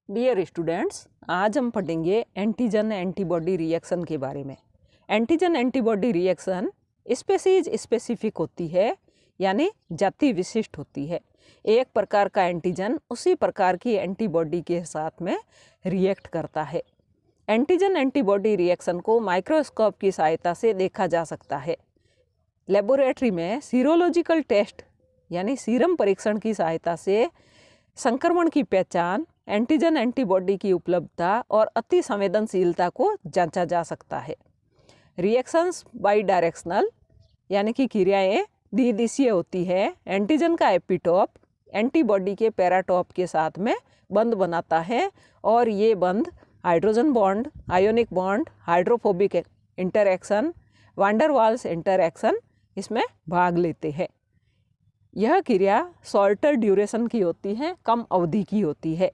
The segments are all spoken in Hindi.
डियर स्टूडेंट्स, आज हम पढ़ेंगे एंटीजन एंटीबॉडी रिएक्शन के बारे में। Antigen antibody reaction species specific होती है, यानी जाति विशिष्ट होती है। एक प्रकार का एंटीजन उसी प्रकार की एंटीबॉडी के साथ में रिएक्ट करता है। एंटीजन एंटीबॉडी रिएक्शन को माइक्रोस्कोप की सहायता से देखा जा सकता है। लेबोरेटरी में सीरोलॉजिकल टेस्ट यानी सीरम परीक्षण की सहायता से संक्रमण की पहचान, एंटीजन एंटीबॉडी की उपलब्धता और अति संवेदनशीलता को जांचा जा सकता है। रिएक्शंस बाई डायरेक्शनल यानी कि क्रियाएं द्विदिशीय होती है। एंटीजन का एपिटोप एंटीबॉडी के पैराटोप के साथ में बंध बनाता है और ये बंध hydrogen bond, ionic bond, hydrophobic interaction, van der waals interaction इसमें भाग लेते हैं। यह क्रिया शॉर्टर ड्यूरेशन की होती है, कम अवधि की होती है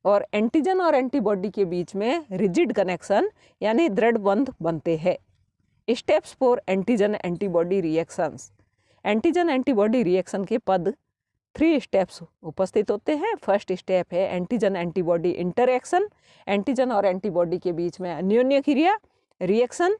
और एंटीजन और एंटीबॉडी के बीच में रिजिड कनेक्शन यानी दृढ़ बंध बनते हैं। Steps for antigen antibody reactions. Antigen antibody reaction के पद 3 स्टेप्स उपस्थित होते हैं। फर्स्ट स्टेप है एंटीजन एंटीबॉडी इंटरैक्शन। एंटीजन और एंटीबॉडी के बीच में अन्योन्य क्रिया रिएक्शन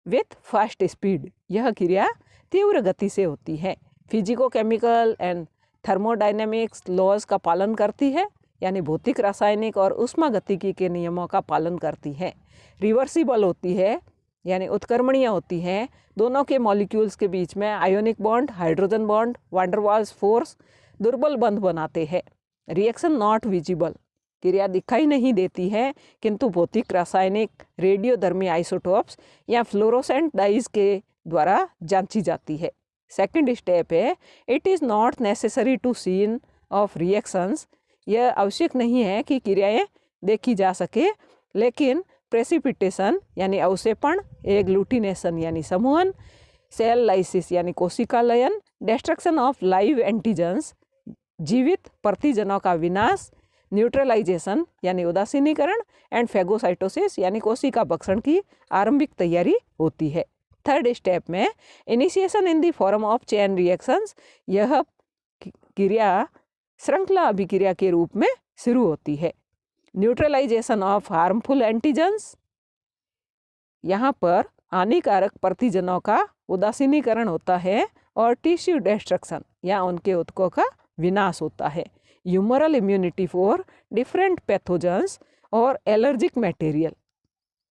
विथ फास्ट स्पीड। यह क्रिया तीव्र गति से होती है, physico chemical and thermodynamics laws का पालन करती है, यानी भौतिक, रासायनिक और ऊष्मागतिकी के नियमों का पालन करती है। रिवर्सिबल होती है यानी उत्क्रमणीय होती है। दोनों के मॉलिक्यूल्स के बीच में ionic bond, hydrogen bond, van der waals force दुर्बल बंध बनाते हैं। रिएक्शन नॉट विजिबल, क्रिया दिखाई नहीं देती है किंतु भौतिक, रासायनिक, रेडियोधर्मी आइसोटोप्स या फ्लोरोसेंट डाइज के द्वारा जांची जाती है। सेकंड स्टेप है it is not necessary to seen of reactions. यह आवश्यक नहीं है कि क्रियाएं देखी जा सके, लेकिन प्रेसिपिटेशन यानी अवसेपन, एग्लूटिनेशन यानी समूहन, सेल लाइसिस यानी कोशिका lion, destruction of live antigens जीवित प्रतिजनों का विनाश, न्यूट्रलाइजेशन यानी उदासीनीकरण एंड फेगोसाइटोसिस यानी कोशिका भक्षण की आरंभिक तैयारी होती है। थर्ड स्टेप में initiation in the form of chain reactions. यह क्रिया श्रृंखला अभिक्रिया के रूप में शुरू होती है। न्यूट्रलाइजेशन ऑफ हार्मफुल एंटीजन्स, यहाँ पर हानिकारक प्रतिजनों का उदासीनीकरण होता है और टिश्यू डिस्ट्रक्शन या उनके ऊतकों का विनाश होता है। Humoral immunity for different pathogens और एलर्जिक मटेरियल,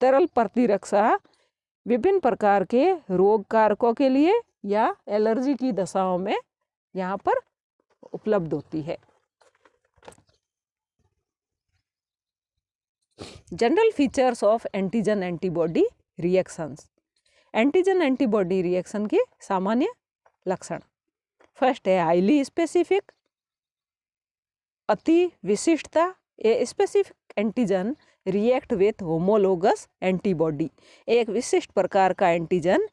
तरल प्रतिरक्षा विभिन्न प्रकार के रोग कारकों के लिए या एलर्जी की दशाओं में यहाँ पर उपलब्ध होती है। General features of antigen antibody reactions. Antigen antibody reaction के सामान्य लक्षण। फर्स्ट है हाईली स्पेसिफिक, अति विशिष्टता। A specific antigen react with homologous antibody. एक विशिष्ट प्रकार का एंटीजन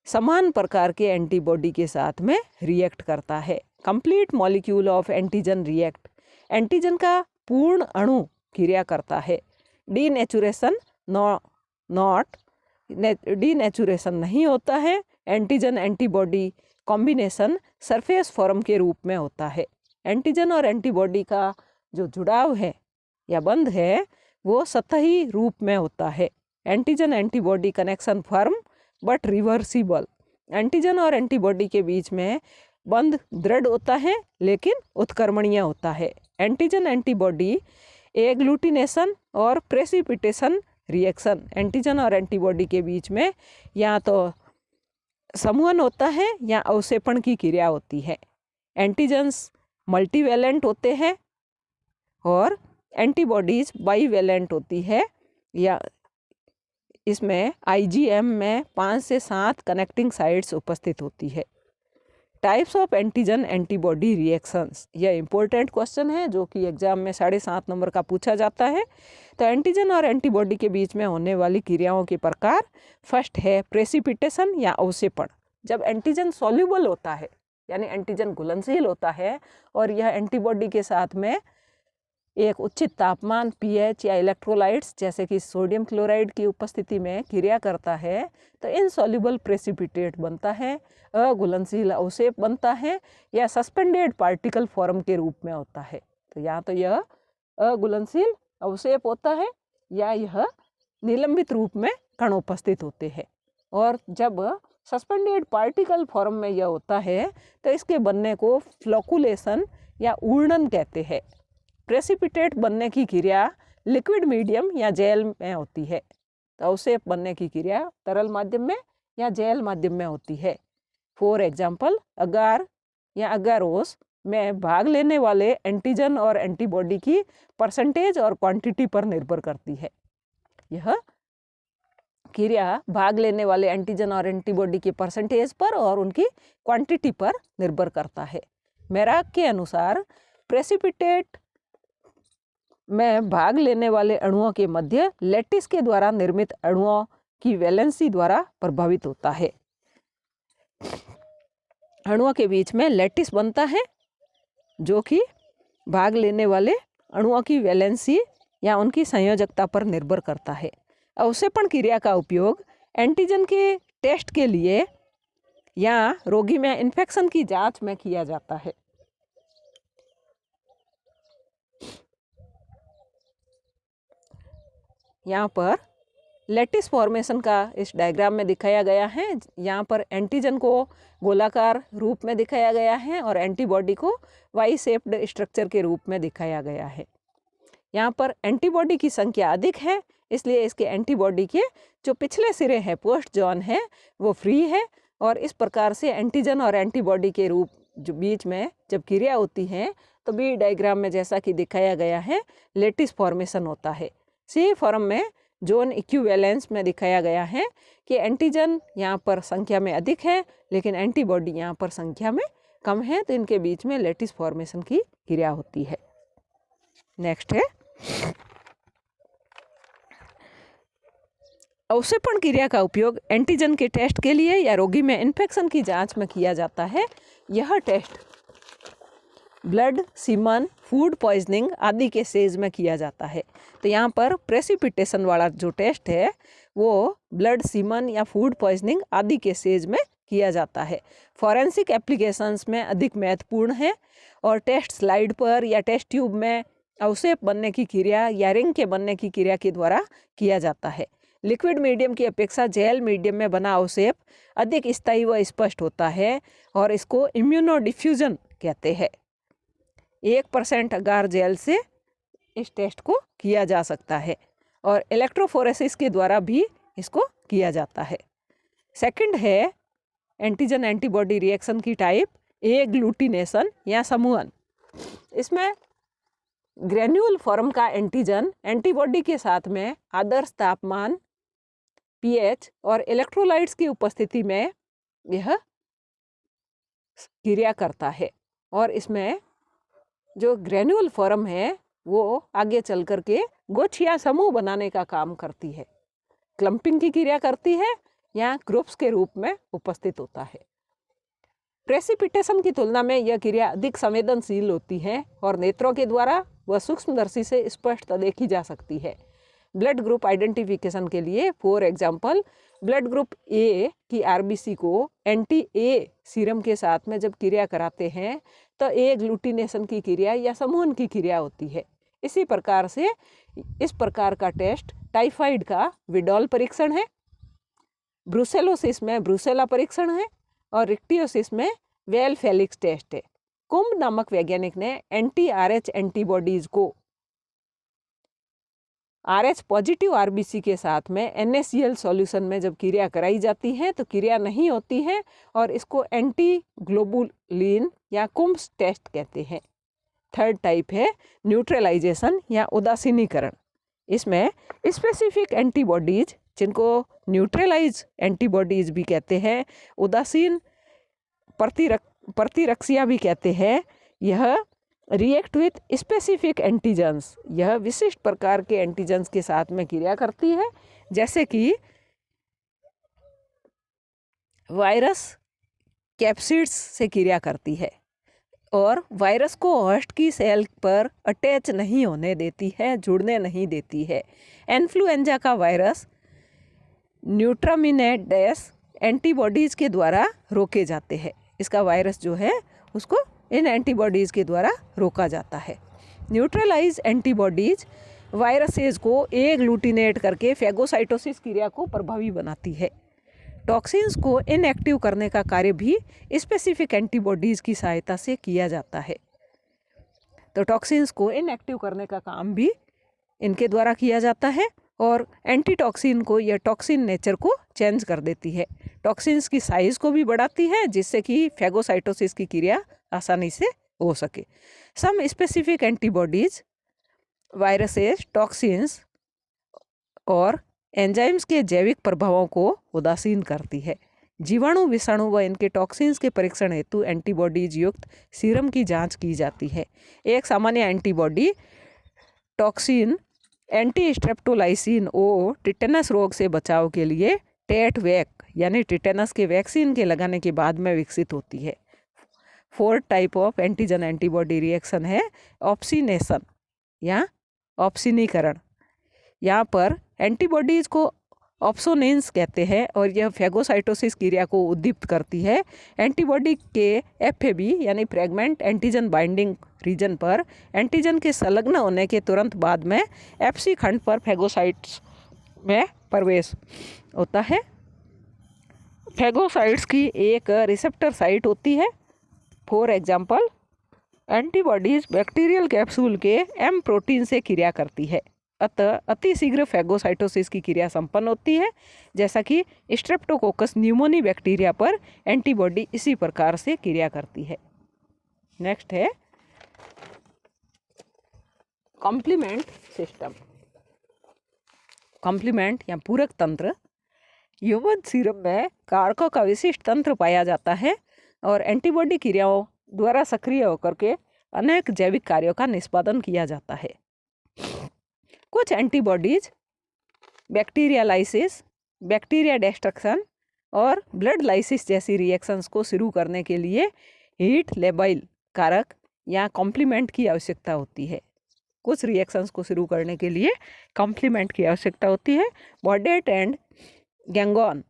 समान प्रकार के एंटीबॉडी के साथ में रिएक्ट करता है। Complete molecule of antigen react, antigen का पूर्ण अणु क्रिया करता है। डीनेचुरेशन नॉट, डीनेचुरेशन नहीं होता है। Antigen antibody combination surface form के रूप में होता है। एंटीजन और एंटीबॉडी का जो जुड़ाव है या बंध है वो सतही रूप में होता है। Antigen antibody connection firm but reversible. Antigen और एंटीबॉडी के बीच में बंध दृढ़ होता है लेकिन उत्क्रमणीय होता है। एंटीजन एंटीबॉडी एग्लूटिनेशन और प्रेसिपिटेशन रिएक्शन, एंटीजन और एंटीबॉडी के बीच में या तो समूहन होता है या अवसेपन की क्रिया होती है। एंटीजन्स मल्टीवैलेंट होते हैं और एंटीबॉडीज बाईवैलेंट होती है, या इसमें आईजीएम में 5 से 7 कनेक्टिंग साइट्स उपस्थित होती है। Types of antigen antibody reactions, यह इंपॉर्टेंट क्वेश्चन है जो कि एग्जाम में 7.5 नंबर का पूछा जाता है। तो एंटीजन और एंटीबॉडी के बीच में होने वाली क्रियाओं के प्रकार। फर्स्ट है प्रेसिपिटेशन या अवसेपन। जब एंटीजन सॉल्युबल होता है यानी एंटीजन घुलनशील होता है और यह एंटीबॉडी के साथ में एक उचित तापमान, पीएच या इलेक्ट्रोलाइट्स जैसे कि सोडियम क्लोराइड की उपस्थिति में क्रिया करता है तो इनसॉल्युबल प्रेसिपिटेट बनता है, अघुलनशील अवसेप बनता है या सस्पेंडेड पार्टिकल फॉर्म के रूप में होता है। तो यहाँ तो यह अघुलनशील अवशेप होता है या यह निलंबित रूप में कण उपस्थित होते हैं। और जब सस्पेंडेड पार्टिकल फॉर्म में यह होता है तो इसके बनने को फ्लोकुलेशन या उड़न कहते हैं। प्रेसिपिटेट बनने की क्रिया लिक्विड मीडियम या जेल में होती है। तो अवशेप बनने की क्रिया तरल माध्यम में या जेल माध्यम में होती है। फॉर एग्जाम्पल, अगार या अगारोस में भाग लेने वाले एंटीजन और एंटीबॉडी की परसेंटेज और क्वांटिटी पर निर्भर करती है। यह क्रिया भाग लेने वाले एंटीजन और एंटीबॉडी के परसेंटेज पर और उनकी क्वांटिटी पर निर्भर करता है। मेराक के अनुसार प्रेसिपिटेट में भाग लेने वाले अणुओं के मध्य लैटिस के द्वारा निर्मित अणुओं की वैलेंसी द्वारा प्रभावित होता है। अणुओं के बीच में लैटिस बनता है जो कि भाग लेने वाले अणुओं की वैलेंसी या उनकी संयोजकता पर निर्भर करता है। अवशेपण क्रिया का उपयोग एंटीजन के टेस्ट के लिए या रोगी में इन्फेक्शन की जांच में किया जाता है। यहाँ पर लैटिस फॉर्मेशन का इस डायग्राम में दिखाया गया है। यहाँ पर एंटीजन को गोलाकार रूप में दिखाया गया है और एंटीबॉडी को वाई शेप्ड स्ट्रक्चर के रूप में दिखाया गया है। यहाँ पर एंटीबॉडी की संख्या अधिक है, इसलिए इसके एंटीबॉडी के जो पिछले सिरे हैं, पोस्ट जॉन है, वो फ्री है। और इस प्रकार से एंटीजन और एंटीबॉडी के रूप जो बीच में जब क्रिया होती है तो बी डायग्राम में जैसा कि दिखाया गया है लैटिस फॉर्मेशन होता है। सी फॉर्म में जोन इक्विवेलेंस में दिखाया गया है कि एंटीजन यहाँ पर संख्या में अधिक है लेकिन एंटीबॉडी यहाँ पर संख्या में कम है, तो इनके बीच में लैटिस फॉर्मेशन की क्रिया होती है। नेक्स्ट है अवशेपण क्रिया का उपयोग एंटीजन के टेस्ट के लिए या रोगी में इन्फेक्शन की जांच में किया जाता है। यह test blood, semen, food poisoning आदि के स्टेज में किया जाता है। तो यहाँ पर प्रेसिपिटेशन वाला जो टेस्ट है वो ब्लड, सीमन या फूड पॉइजनिंग आदि के स्टेज में किया जाता है। फॉरेंसिक एप्लीकेशंस में अधिक महत्वपूर्ण है और टेस्ट स्लाइड पर या टेस्ट ट्यूब में अवशेप बनने की क्रिया या रिंग के बनने की क्रिया के द्वारा किया जाता है। लिक्विड मीडियम की अपेक्षा जेल मीडियम में बना अवशेप अधिक स्थायी व स्पष्ट होता है और इसको इम्यूनो डिफ्यूजन कहते हैं। 1% अगार जेल से इस टेस्ट को किया जा सकता है और इलेक्ट्रोफोरेसिस के द्वारा भी इसको किया जाता है। सेकंड है एंटीजन एंटीबॉडी रिएक्शन की टाइप एग्लूटिनेशन या समूहन। इसमें ग्रेन्यूल फॉर्म का एंटीजन एंटीबॉडी के साथ में आदर्श तापमान, पीएच और इलेक्ट्रोलाइट्स की उपस्थिति में यह क्रिया करता है और इसमें जो ग्रेन्यूल फॉर्म है वो आगे चल कर के गुच्छ या समूह बनाने का काम करती है, क्लम्पिंग की क्रिया करती है या ग्रुप्स के रूप में उपस्थित होता है। प्रेसिपिटेशन की तुलना में यह क्रिया अधिक संवेदनशील होती है और नेत्रों के द्वारा व सूक्ष्मदर्शी से स्पष्ट देखी जा सकती है। ब्लड ग्रुप आइडेंटिफिकेशन के लिए for example blood group A की आरबीसी को एंटी ए सीरम के साथ में जब क्रिया कराते हैं तो ए ग्लूटिनेशन की क्रिया या समूहन की क्रिया होती है। इसी प्रकार से इस प्रकार का टेस्ट टाइफाइड का विडॉल परीक्षण है, ब्रुसेलोसिस में ब्रुसेला परीक्षण है और रिक्टियोसिस में वेल फेलिक्स टेस्ट है। कुंभ नामक वैज्ञानिक ने एंटी आरएच एंटीबॉडीज को आरएच पॉजिटिव आरबीसी के साथ में NaCl सॉल्यूशन में जब क्रिया कराई जाती है तो क्रिया नहीं होती है और इसको एंटी ग्लोबुलिन या कुम्स टेस्ट कहते हैं। थर्ड टाइप है न्यूट्रलाइजेशन या उदासीनीकरण। इसमें स्पेसिफिक एंटीबॉडीज जिनको न्यूट्रलाइज एंटीबॉडीज भी कहते हैं, उदासीन प्रतिरक्षियाँ भी कहते हैं, यह रिएक्ट विथ स्पेसिफिक एंटीजन्स, यह विशिष्ट प्रकार के एंटीजन्स के साथ में क्रिया करती है, जैसे कि वायरस कैप्सिड्स से क्रिया करती है और वायरस को होस्ट की सेल पर अटैच नहीं होने देती है, जुड़ने नहीं देती है। इन्फ्लुएंजा का वायरस न्यूट्रामिनेडेस एंटीबॉडीज़ के द्वारा रोके जाते हैं। इसका वायरस जो है उसको इन एंटीबॉडीज़ के द्वारा रोका जाता है। न्यूट्रलाइज एंटीबॉडीज़ वायरसेज को एग्लूटिनेट करके फेगोसाइटोसिस क्रिया को प्रभावी बनाती है। टॉक्सिन्स को इनएक्टिव करने का कार्य भी स्पेसिफिक एंटीबॉडीज़ की सहायता से किया जाता है। तो टॉक्सिन्स को इनएक्टिव करने का काम भी इनके द्वारा किया जाता है और एंटीटॉक्सिन को यह टॉक्सिन नेचर को चेंज कर देती है। टॉक्सिन्स की साइज़ को भी बढ़ाती है जिससे कि फेगोसाइटोसिस की क्रिया आसानी से हो सके। Some specific antibodies viruses, toxins और एंजाइम्स के जैविक प्रभावों को उदासीन करती है। जीवाणु, विषाणु व इनके टॉक्सिन्स के परीक्षण हेतु एंटीबॉडीज युक्त सीरम की जांच की जाती है। एक सामान्य antibody toxin anti streptolysin O tetanus रोग से बचाव के लिए टेटवैक यानी टिटेनस के वैक्सीन के लगाने के बाद में विकसित होती है। 4 type of antigen antibody reaction है। ऑप्सिनेशन या ऑप्सिनीकरण, यहाँ पर एंटीबॉडीज को ऑप्सोनेंस कहते हैं और यह फेगोसाइटोसिस क्रिया को उद्दीप्त करती है। एंटीबॉडी के एफएबी यानी फ्रेगमेंट एंटीजन बाइंडिंग रीजन पर एंटीजन के संलग्न होने के तुरंत बाद में एफसी खंड पर फेगोसाइट्स में प्रवेश होता है। फेगोसाइट्स की एक रिसेप्टर साइट होती है। For example, antibodies bacterial capsule के एम प्रोटीन से क्रिया करती है, अतः अतिशीघ्र फेगोसाइटोसिस की क्रिया संपन्न होती है। जैसा कि स्ट्रेप्टोकोकस न्यूमोनी बैक्टीरिया पर एंटीबॉडी इसी प्रकार से क्रिया करती है। नेक्स्ट है कॉम्प्लीमेंट सिस्टम। कॉम्प्लीमेंट या पूरक तंत्र ह्यूमन सीरम में कारकों का विशिष्ट तंत्र पाया जाता है और एंटीबॉडी क्रियाओं द्वारा सक्रिय होकर के अनेक जैविक कार्यों का निष्पादन किया जाता है। कुछ antibodies bacteria lysis, bacteria destruction और ब्लड लाइसिस जैसी रिएक्शंस को शुरू करने के लिए हीट लेबाइल कारक या कॉम्प्लीमेंट की आवश्यकता होती है। कुछ रिएक्शंस को शुरू करने के लिए कॉम्प्लीमेंट की आवश्यकता होती है। बॉडेट एंड गैंगॉन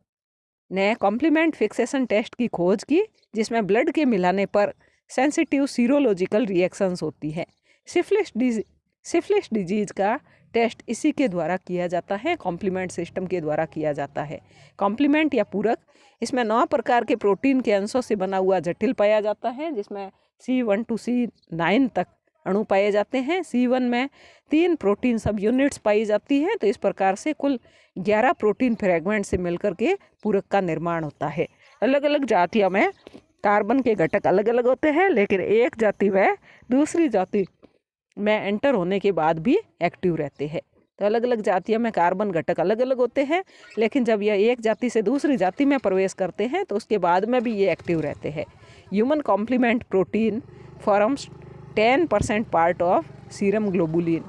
ने कॉम्प्लीमेंट फिक्सेशन टेस्ट की खोज की जिसमें ब्लड के मिलाने पर सेंसिटिव सीरोलॉजिकल रिएक्शंस होती हैं। सिफिलिस डिजीज का टेस्ट इसी के द्वारा किया जाता है, कॉम्प्लीमेंट सिस्टम के द्वारा किया जाता है। कॉम्प्लीमेंट या पूरक, इसमें 9 प्रकार के प्रोटीन के अंशों से बना हुआ जटिल पाया जाता है जिसमें C1 to C9 तक अणु पाए जाते हैं। C1 में 3 प्रोटीन सब यूनिट्स पाई जाती हैं। तो इस प्रकार से कुल 11 प्रोटीन फ्रेगमेंट से मिलकर के पूरक का निर्माण होता है। अलग अलग जातियों में कार्बन के घटक अलग अलग होते हैं, लेकिन एक जाति व दूसरी जाति में एंटर होने के बाद भी एक्टिव रहते हैं। तो अलग अलग जातियों में कार्बन घटक अलग अलग होते हैं, लेकिन जब यह एक जाति से दूसरी जाति में प्रवेश करते हैं तो उसके बाद में भी ये एक्टिव रहते हैं। Human complement protein forms 10% part of serum globulin.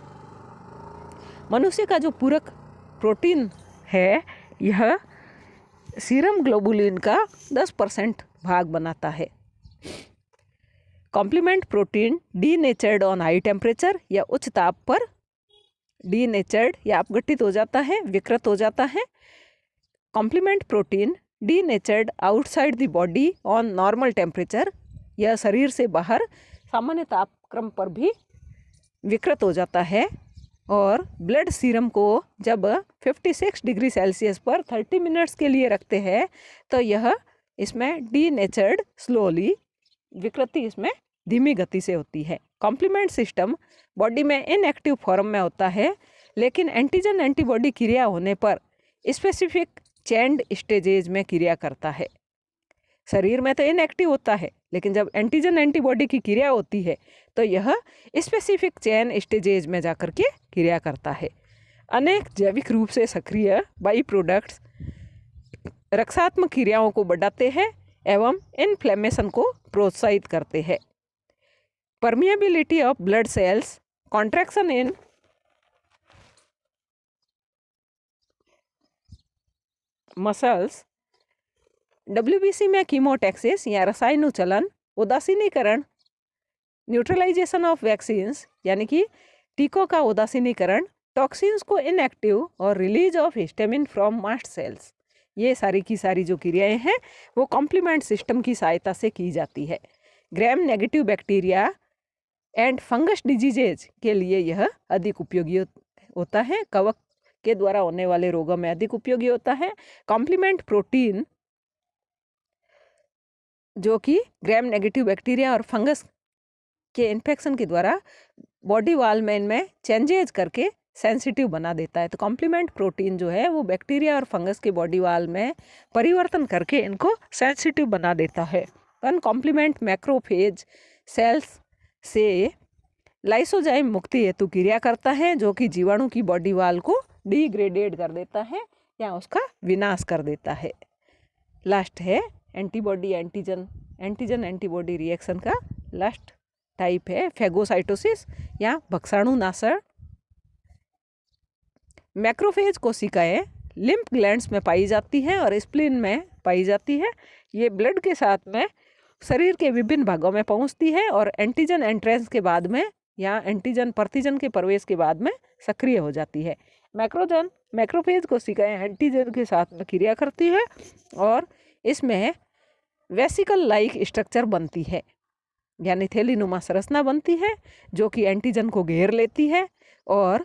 मनुष्य का जो पूरक प्रोटीन है यह सीरम ग्लोबुलिन का 10% भाग बनाता है। Complement protein denatured on high temperature या उच्च ताप पर डीनेचर्ड या अपघटित हो जाता है, विकृत हो जाता है। Complement protein denatured outside the body on normal temperature, यह शरीर से बाहर सामान्य तापक्रम पर भी विकृत हो जाता है। और ब्लड सीरम को जब 56 डिग्री सेल्सियस पर 30 मिनट्स के लिए रखते हैं तो यह इसमें डीनेचर्ड स्लोली, विकृति इसमें धीमी गति से होती है। कॉम्प्लीमेंट सिस्टम बॉडी में इनएक्टिव फॉर्म में होता है, लेकिन एंटीजन एंटीबॉडी क्रिया होने पर स्पेसिफिक चेंड स्टेजेज में क्रिया करता है। शरीर में तो इनएक्टिव होता है, लेकिन जब एंटीजन एंटीबॉडी की क्रिया होती है तो यह स्पेसिफिक चेन स्टेजेज में जाकर के क्रिया करता है। अनेक जैविक रूप से सक्रिय बाई प्रोडक्ट्स रक्षात्मक क्रियाओं को बढ़ाते हैं एवं इन्फ्लेमेशन को प्रोत्साहित करते हैं। Permeability of blood cells, contraction in muscles, WBC में कीमोटैक्सिस या रसायनुचलन, उदासीनीकरण, न्यूट्रलाइजेशन ऑफ वैक्सीन्स यानी कि टीकों का उदासीनीकरण, टॉक्सिन्स को इनएक्टिव और release of histamine from mast cells, ये सारी की सारी जो क्रियाएं हैं वो कॉम्प्लीमेंट सिस्टम की सहायता से की जाती है। Gram negative bacteria and fungus diseases के लिए यह अधिक उपयोगी होता है, कवक के द्वारा होने वाले रोगों में अधिक उपयोगी होता है। कॉम्प्लीमेंट प्रोटीन जो कि ग्राम नेगेटिव बैक्टीरिया और फंगस के इन्फेक्शन के द्वारा बॉडी वॉल में चेंजेज करके सेंसिटिव बना देता है। तो कॉम्प्लीमेंट प्रोटीन जो है वो बैक्टीरिया और फंगस के बॉडी वॉल में परिवर्तन करके इनको सेंसिटिव बना देता है। कॉम्प्लीमेंट मैक्रोफेज सेल्स से लाइसोजाइम मुक्ति हेतु क्रिया करता है, जो कि जीवाणु की बॉडी वॉल को डिग्रेडेड कर देता है या उसका विनाश कर देता है। लास्ट है एंटीबॉडी एंटीजन एंटीबॉडी रिएक्शन का लास्ट टाइप है फैगोसाइटोसिस या भक्षाणुनाशन। मैक्रोफेज कोशिकाएं लिम्फ ग्लैंड्स में पाई जाती हैं और स्प्लीन में पाई जाती है। ये ब्लड के साथ में शरीर के विभिन्न भागों में पहुंचती है और एंटीजन एंट्रेंस के बाद में या एंटीजन प्रतिजन के प्रवेश के बाद में सक्रिय हो जाती है। मैक्रोफेज कोशिकाएं एंटीजन के साथ में क्रिया करती है और इसमें वेसिकल लाइक स्ट्रक्चर बनती है, यानी थैलीनुमा संरचना बनती है जो कि एंटीजन को घेर लेती है। और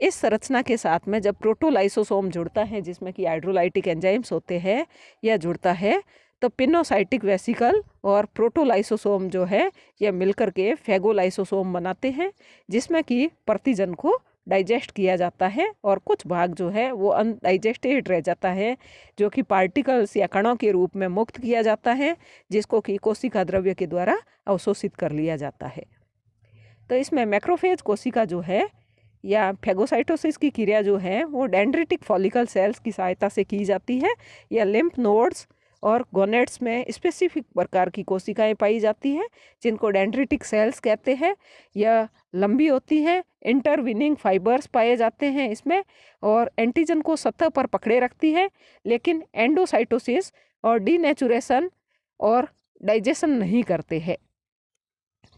इस संरचना के साथ में जब प्रोटोलाइसोसोम जुड़ता है, जिसमें कि हाइड्रोलाइटिक एंजाइम्स होते हैं, यह जुड़ता है तो पिनोसाइटिक वेसिकल और प्रोटोलाइसोसोम जो है यह मिलकर के फैगोलाइसोसोम बनाते हैं, जिसमें कि प्रतिजन को डाइजेस्ट किया जाता है और कुछ भाग जो है वो अनडाइजेस्टेड रह जाता है, जो कि पार्टिकल्स या कणों के रूप में मुक्त किया जाता है, जिसको कि कोशिका द्रव्य के द्वारा अवशोषित कर लिया जाता है। तो इसमें मैक्रोफेज कोशिका जो है या फैगोसाइटोसिस की क्रिया जो है वो डेंड्रिटिक फॉलिकल सेल्स की सहायता से की जाती है। या लिम्फ नोड्स और गोनेट्स में स्पेसिफिक प्रकार की कोशिकाएं पाई जाती हैं, जिनको डेंड्रिटिक सेल्स कहते हैं। यह लंबी होती हैं, इंटरविनिंग फाइबर्स पाए जाते हैं इसमें, और एंटीजन को सतह पर पकड़े रखती है, लेकिन एंडोसाइटोसिस और डीनेचुरेशन और डाइजेशन नहीं करते हैं।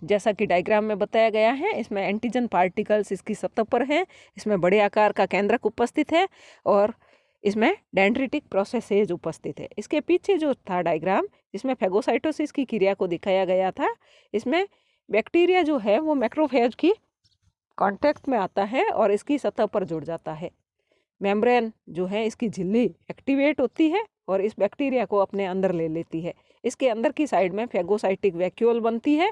जैसा कि डायग्राम में बताया गया है, इसमें एंटीजन पार्टिकल्स इसकी सतह पर हैं, इसमें बड़े आकार का केंद्रक उपस्थित है और इसमें डेंड्रिटिक प्रोसेसेज उपस्थित है। इसके पीछे जो था डायग्राम जिसमें फैगोसाइटोसिस की क्रिया को दिखाया गया था, इसमें बैक्टीरिया जो है वो मैक्रोफेज की कांटेक्ट में आता है और इसकी सतह पर जुड़ जाता है। मेम्ब्रेन जो है इसकी झिल्ली एक्टिवेट होती है और इस बैक्टीरिया को अपने अंदर ले लेती है। इसके अंदर की साइड में फैगोसाइटिक वैक्यूल बनती है,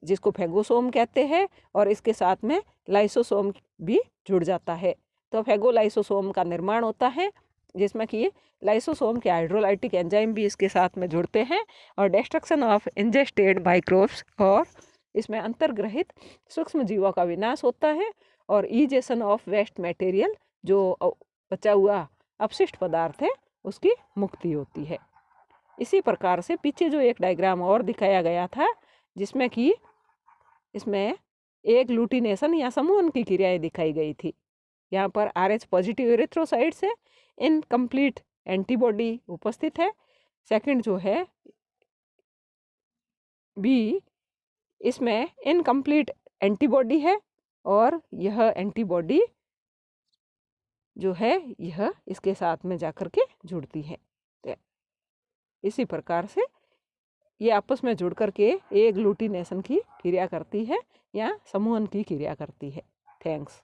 जिसको फैगोसोम कहते हैं, और इसके साथ में लाइसोसोम भी जुड़ जाता है। तो फैगोलाइसोसोम का निर्माण होता है, जिसमें कि लाइसोसोम के हाइड्रोलाइटिक एंजाइम भी इसके साथ में जुड़ते हैं और डिस्ट्रक्शन ऑफ इंजेस्टेड माइक्रोब्स और इसमें अंतर्ग्रहित सूक्ष्म जीवों का विनाश होता है और ईजेशन ऑफ वेस्ट मटेरियल, जो बचा हुआ अपशिष्ट पदार्थ है, उसकी मुक्ति होती है। इसी प्रकार से पीछे जो एक डायग्राम और दिखाया गया था, जिसमें कि इसमें एक ग्लूटिनेशन या समूहन की क्रियाएं दिखाई गई थी। यहाँ पर RH पॉजिटिव एरिथ्रोसाइट से इनकम्प्लीट एंटीबॉडी उपस्थित है। सेकंड जो है B, इसमें इनकम्प्लीट एंटीबॉडी है और यह एंटीबॉडी जो है यह इसके साथ में जाकर के जुड़ती है। तो इसी प्रकार से ये आपस में जुड़ करके एक ग्लूटिनेशन की क्रिया करती है या समूहन की क्रिया करती है। थैंक्स।